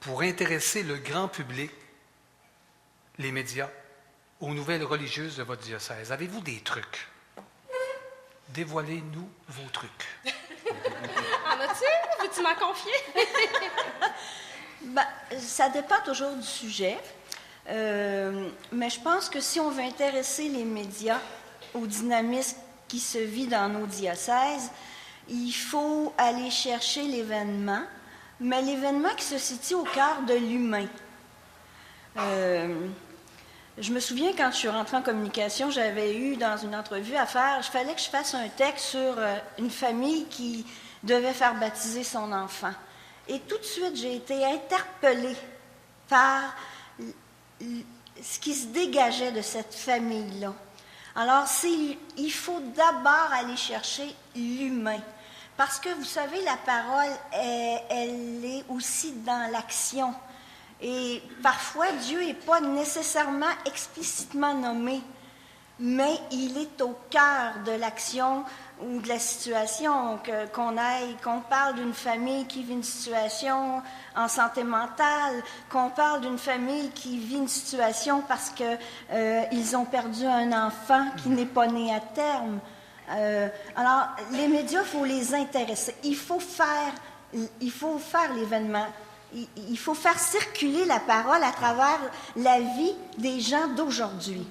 pour intéresser le grand public, les médias, aux nouvelles religieuses de votre diocèse? Avez-vous des trucs? Dévoilez-nous vos trucs. En as-tu? Veux-tu m'en confier? Ben, ça dépend toujours du sujet, mais je pense que si on veut intéresser les médias au dynamisme qui se vit dans nos diocèses, il faut aller chercher l'événement, mais l'événement qui se situe au cœur de l'humain. Je me souviens, quand je suis rentrée en communication, j'avais eu dans une entrevue à faire, il fallait que je fasse un texte sur une famille qui devait faire baptiser son enfant. Et tout de suite, j'ai été interpellée par ce qui se dégageait de cette famille-là. Alors, il faut d'abord aller chercher l'humain. Parce que, vous savez, la parole, elle est aussi dans l'action. Et parfois, Dieu n'est pas nécessairement explicitement nommé, mais il est au cœur de l'action ou de la situation, qu'on parle d'une famille qui vit une situation en santé mentale, qu'on parle d'une famille qui vit une situation parce qu'ils ont perdu un enfant qui n'est pas né à terme. Alors, les médias, il faut les intéresser. Il faut faire l'événement. Il faut faire circuler la parole à travers la vie des gens d'aujourd'hui.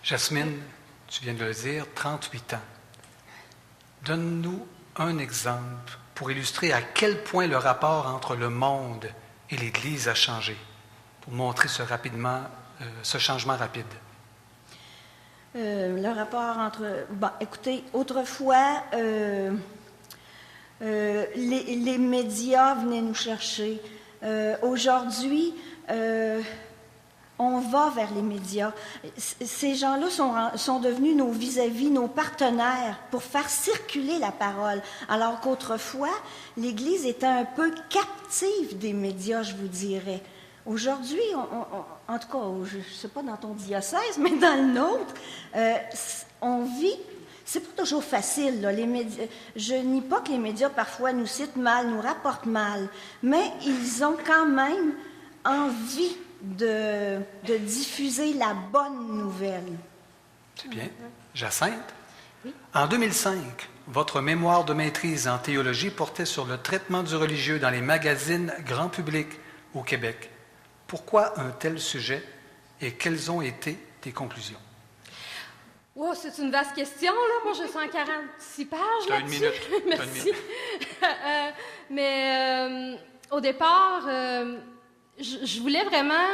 Jasmine, tu viens de le dire, 38 ans. Donne-nous un exemple pour illustrer à quel point le rapport entre le monde et l'Église a changé, pour montrer ce changement rapide. Le rapport entre... Bon, écoutez, autrefois, les médias venaient nous chercher. Aujourd'hui, on va vers les médias. Ces gens-là sont devenus nos vis-à-vis, nos partenaires pour faire circuler la parole. Alors qu'autrefois, l'Église était un peu captive des médias, je vous dirais. Aujourd'hui, en tout cas, je ne sais pas dans ton diocèse, mais dans le nôtre, on vit... C'est pas toujours facile, là. Je nie pas que les médias, parfois, nous citent mal, nous rapportent mal, mais ils ont quand même envie de diffuser la bonne nouvelle. C'est bien. Jacinthe, oui. En 2005, votre mémoire de maîtrise en théologie portait sur le traitement du religieux dans les magazines grand public au Québec. Pourquoi un tel sujet et quelles ont été tes conclusions? Oh, c'est une vaste question, là. Moi, je 146 pages. T'as une minute. Merci. Mais au départ, je voulais vraiment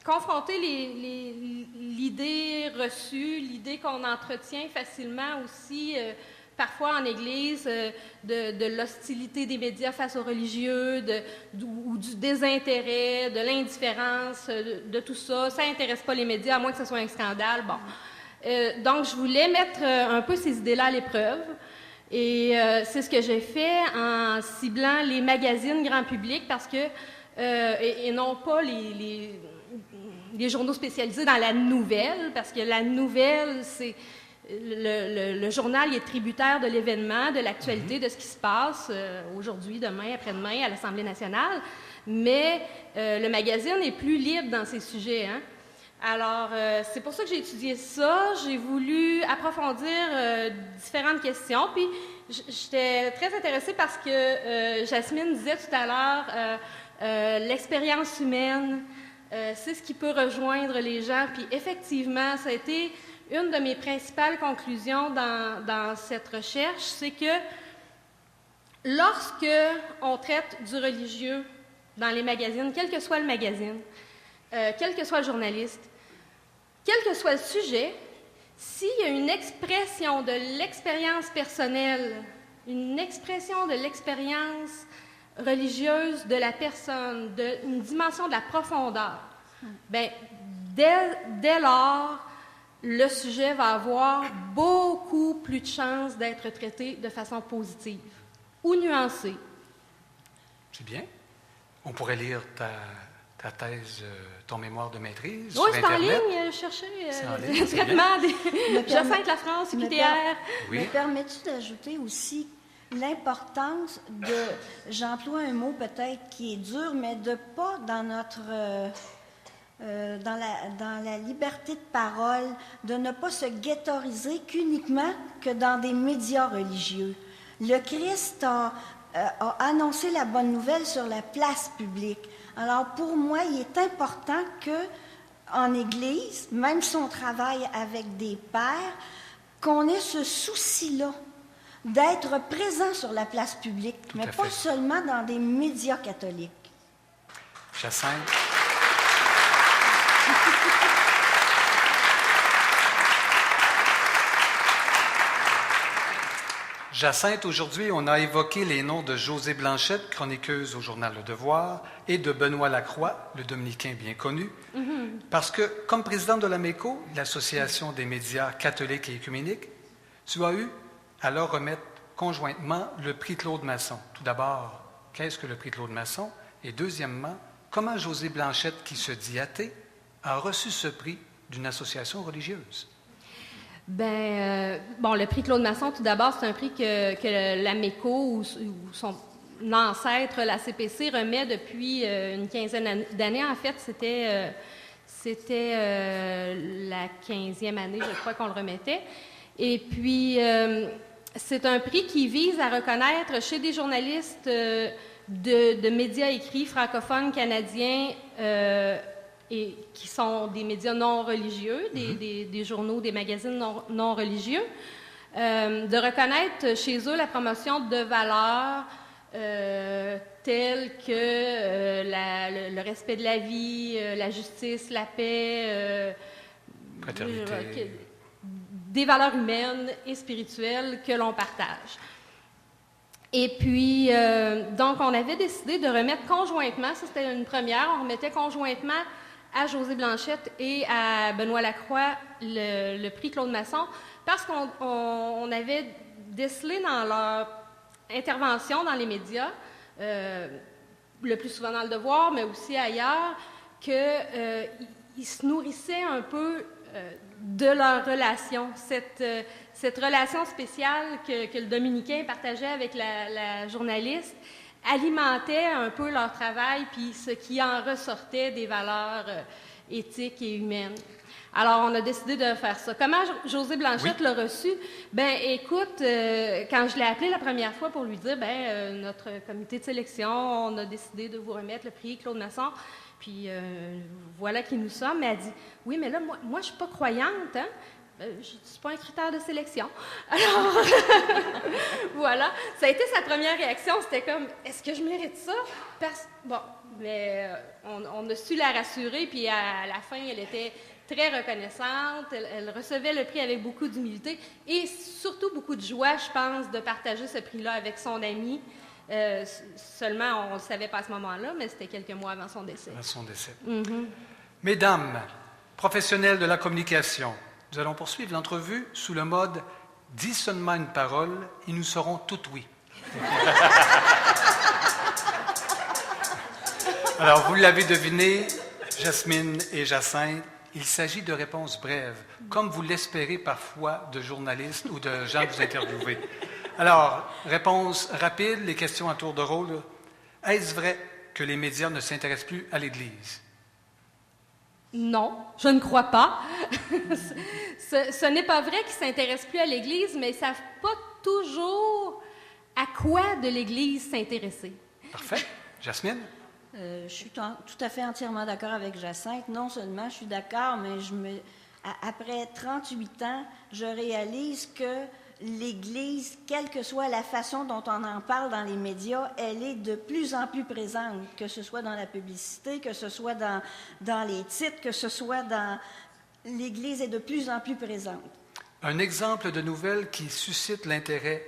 confronter l'idée reçue, l'idée qu'on entretient facilement aussi, parfois en Église, de l'hostilité des médias face aux religieux, ou du désintérêt, de l'indifférence, de tout ça. Ça n'intéresse pas les médias, à moins que ce soit un scandale. Bon. Donc, je voulais mettre un peu ces idées-là à l'épreuve. Et c'est ce que j'ai fait en ciblant les magazines grand public parce que, et non pas les journaux spécialisés dans la nouvelle, parce que la nouvelle, c'est... Le journal est tributaire de l'événement, de l'actualité, de ce qui se passe aujourd'hui, demain, après-demain à l'Assemblée nationale, mais le magazine est plus libre dans ses sujets. Hein? Alors, c'est pour ça que j'ai étudié ça. J'ai voulu approfondir différentes questions, puis j'étais très intéressée parce que Jasmine disait tout à l'heure l'expérience humaine, c'est ce qui peut rejoindre les gens, puis effectivement, ça a été... Une de mes principales conclusions dans cette recherche, c'est que lorsque on traite du religieux dans les magazines, quel que soit le magazine, quel que soit le journaliste, quel que soit le sujet, s'il y a une expression de l'expérience personnelle, une expression de l'expérience religieuse de la personne, une dimension de la profondeur, bien, dès lors, le sujet va avoir beaucoup plus de chances d'être traité de façon positive ou nuancée. C'est bien. On pourrait lire ta thèse, ton mémoire de maîtrise oui, sur Internet. Oui, c'est en ligne. Chercher le traitement des Jacinthe La France, UQTR. Oui. Me permets-tu d'ajouter aussi l'importance j'emploie un mot peut-être qui est dur, mais de pas dans notre... dans la liberté de parole, de ne pas se ghettoriser qu'uniquement que dans des médias religieux. Le Christ a annoncé la bonne nouvelle sur la place publique. Alors pour moi, il est important qu'en Église, même si on travaille avec des pères, qu'on ait ce souci-là d'être présent sur la place publique, mais pas seulement dans des médias catholiques. Jacinthe. Jacinthe, aujourd'hui, on a évoqué les noms de Josée Blanchette, chroniqueuse au journal Le Devoir, et de Benoît Lacroix, le dominicain bien connu, parce que, comme président de l'AMECO, l'Association des médias catholiques et œcuméniques, tu as eu à leur remettre conjointement le prix Claude Masson. Tout d'abord, qu'est-ce que le prix Claude Masson? Et deuxièmement, comment Josée Blanchette, qui se dit athée, a reçu ce prix d'une association religieuse? Bon, le prix Claude Masson, tout d'abord, c'est un prix que l'AMECO ou son ancêtre, la CPC, remet depuis une quinzaine d'années. En fait, c'était la 15e année, je crois, qu'on le remettait. Et puis, c'est un prix qui vise à reconnaître chez des journalistes de médias écrits francophones canadiens et qui sont des médias non religieux, des journaux, des magazines non religieux, de reconnaître chez eux la promotion de valeurs telles que le respect de la vie, la justice, la paix, des valeurs humaines et spirituelles que l'on partage. Et puis, donc, on avait décidé de remettre conjointement, ça c'était une première, on remettait conjointement à Josée Blanchette et à Benoît Lacroix le prix Claude Masson, parce qu'on avait décelé dans leur intervention dans les médias, le plus souvent dans Le Devoir, mais aussi ailleurs, qu'ils se nourrissaient un peu de leur relation, cette relation spéciale que le dominicain partageait avec la journaliste, alimentait un peu leur travail, puis ce qui en ressortait des valeurs éthiques et humaines. Alors, on a décidé de faire ça. Comment Josée Blanchette l'a reçu? Ben, écoute, quand je l'ai appelée la première fois pour lui dire, notre comité de sélection, on a décidé de vous remettre le prix Claude Masson, puis voilà qui nous sommes. Elle a dit, oui, mais là, moi je suis pas croyante, hein? C'est pas un critère de sélection. Alors, voilà. Ça a été sa première réaction. C'était comme, est-ce que je mérite ça? Bon, mais on a su la rassurer, puis à la fin, elle était très reconnaissante. Elle recevait le prix avec beaucoup d'humilité et surtout beaucoup de joie, je pense, de partager ce prix-là avec son ami. Seulement, on ne le savait pas à ce moment-là, mais c'était quelques mois avant son décès. Avant son décès. Mesdames, professionnelles de la communication, nous allons poursuivre l'entrevue sous le mode « Dis seulement une parole et nous serons toutes oui ». Alors, vous l'avez deviné, Jasmine et Jacinthe, il s'agit de réponses brèves, comme vous l'espérez parfois de journalistes ou de gens que vous interviewez. Alors, réponse rapide, les questions à tour de rôle. Est-ce vrai que les médias ne s'intéressent plus à l'Église? Non, je ne crois pas. Ce n'est pas vrai qu'ils ne s'intéressent plus à l'Église, mais ils ne savent pas toujours à quoi de l'Église s'intéresser. Parfait. Jasmine? Je suis tout à fait entièrement d'accord avec Jacinthe. Non seulement je suis d'accord, mais après 38 ans, je réalise que l'Église, quelle que soit la façon dont on en parle dans les médias, elle est de plus en plus présente, que ce soit dans la publicité, que ce soit dans les titres, que ce soit dans... L'Église est de plus en plus présente. Un exemple de nouvelle qui suscite l'intérêt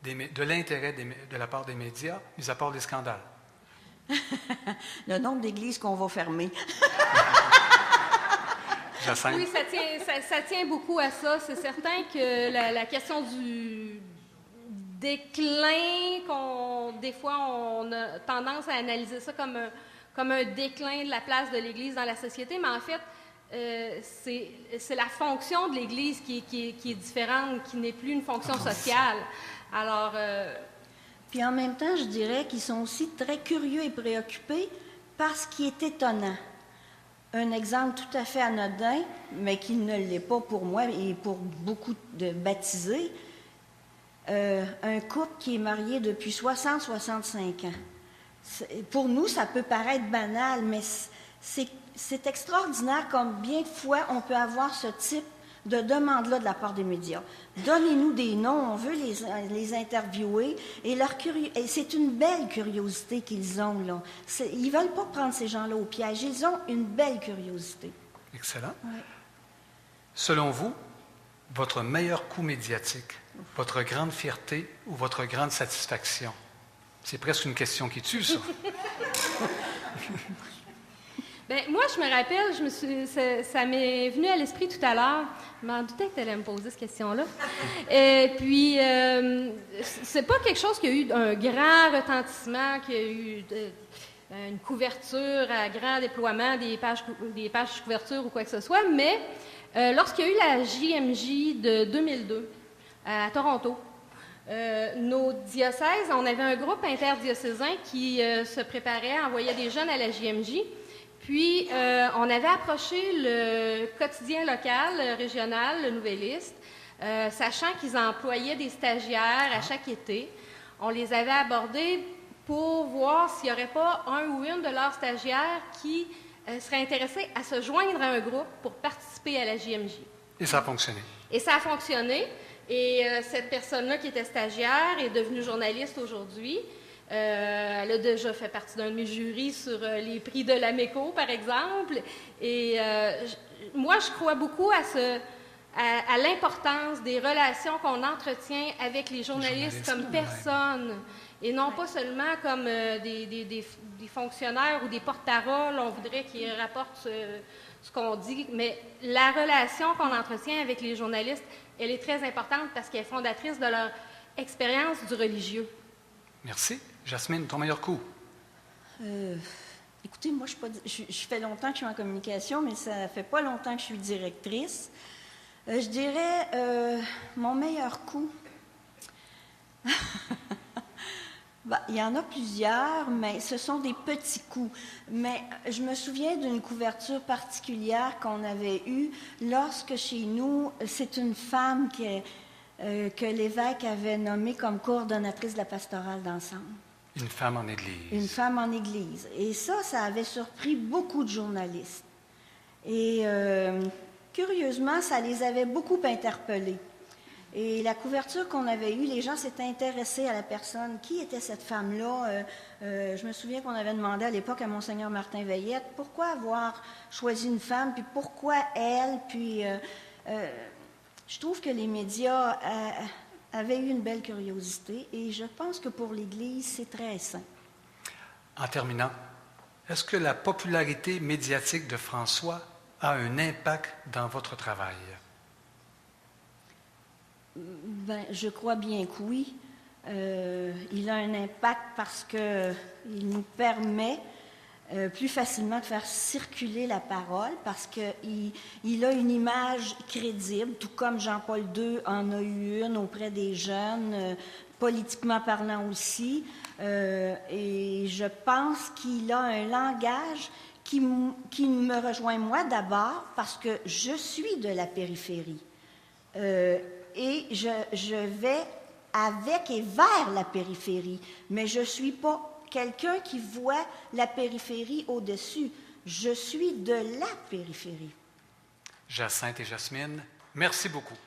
de la part des médias, mis à part les scandales. Le nombre d'églises qu'on va fermer. Jacinthe. Oui, ça tient beaucoup à ça. C'est certain que la question du déclin, des fois, on a tendance à analyser ça comme un déclin de la place de l'Église dans la société, mais en fait, c'est la fonction de l'Église qui est différente, qui n'est plus une fonction sociale. Alors, Puis en même temps, je dirais qu'ils sont aussi très curieux et préoccupés par ce qui est étonnant. Un exemple tout à fait anodin, mais qui ne l'est pas pour moi et pour beaucoup de baptisés, un couple qui est marié depuis 60-65 ans. Pour nous, ça peut paraître banal, mais c'est extraordinaire comme bien de fois on peut avoir ce type de demande-là de la part des médias. Donnez-nous des noms, on veut les interviewer. Et c'est une belle curiosité qu'ils ont, là. Ils ne veulent pas prendre ces gens-là au piège. Ils ont une belle curiosité. Excellent. Ouais. Selon vous, votre meilleur coup médiatique, votre grande fierté ou votre grande satisfaction? C'est presque une question qui tue, ça. Bien, moi, je me rappelle, ça m'est venu à l'esprit tout à l'heure. Je m'en doutais que tu allais me poser cette question-là. Et puis, c'est pas quelque chose qui a eu un grand retentissement, qui a eu une couverture à grand déploiement, des pages couverture ou quoi que ce soit, mais lorsqu'il y a eu la JMJ de 2002 à Toronto, nos diocèses, on avait un groupe interdiocésain qui se préparait à envoyer des jeunes à la JMJ. Puis, on avait approché le quotidien local, régional, le Nouvelliste, sachant qu'ils employaient des stagiaires à chaque été. On les avait abordés pour voir s'il n'y aurait pas un ou une de leurs stagiaires qui serait intéressé à se joindre à un groupe pour participer à la JMJ. Et ça a fonctionné. Et ça a fonctionné. Et cette personne-là qui était stagiaire est devenue journaliste aujourd'hui. Elle a déjà fait partie d'un de mes jurys sur les prix de l'AMECO, par exemple. Et moi, je crois beaucoup à l'importance des relations qu'on entretient avec les journalistes comme personnes, et non pas seulement comme des fonctionnaires ou des porte-paroles. On voudrait qu'ils rapportent ce qu'on dit, mais la relation qu'on entretient avec les journalistes, elle est très importante parce qu'elle est fondatrice de leur expérience du religieux. Merci. Jasmine, ton meilleur coup? Écoutez, moi, je fais longtemps que je suis en communication, mais ça fait pas longtemps que je suis directrice. Je dirais mon meilleur coup. Il y en a plusieurs, mais ce sont des petits coups. Mais je me souviens d'une couverture particulière qu'on avait eue lorsque chez nous, c'est une femme que l'évêque avait nommée comme coordonnatrice de la pastorale d'ensemble. Une femme en Église. Une femme en Église. Et ça avait surpris beaucoup de journalistes. Et curieusement, ça les avait beaucoup interpellés. Et la couverture qu'on avait eue, les gens s'étaient intéressés à la personne. Qui était cette femme-là? Je me souviens qu'on avait demandé à l'époque à Monseigneur Martin Veillette, pourquoi avoir choisi une femme, puis pourquoi elle? Puis je trouve que les médias avaient eu une belle curiosité, et je pense que pour l'Église, c'est très sain. En terminant, est-ce que la popularité médiatique de François a un impact dans votre travail? Je crois bien que oui. Il a un impact parce qu'il nous permet plus facilement de faire circuler la parole, parce qu'il a une image crédible, tout comme Jean-Paul II en a eu une auprès des jeunes, politiquement parlant aussi. Et je pense qu'il a un langage qui me rejoint moi d'abord, parce que je suis de la périphérie. Et je vais avec et vers la périphérie, mais je ne suis pas quelqu'un qui voit la périphérie au-dessus. Je suis de la périphérie. Jacinthe et Jasmine, merci beaucoup.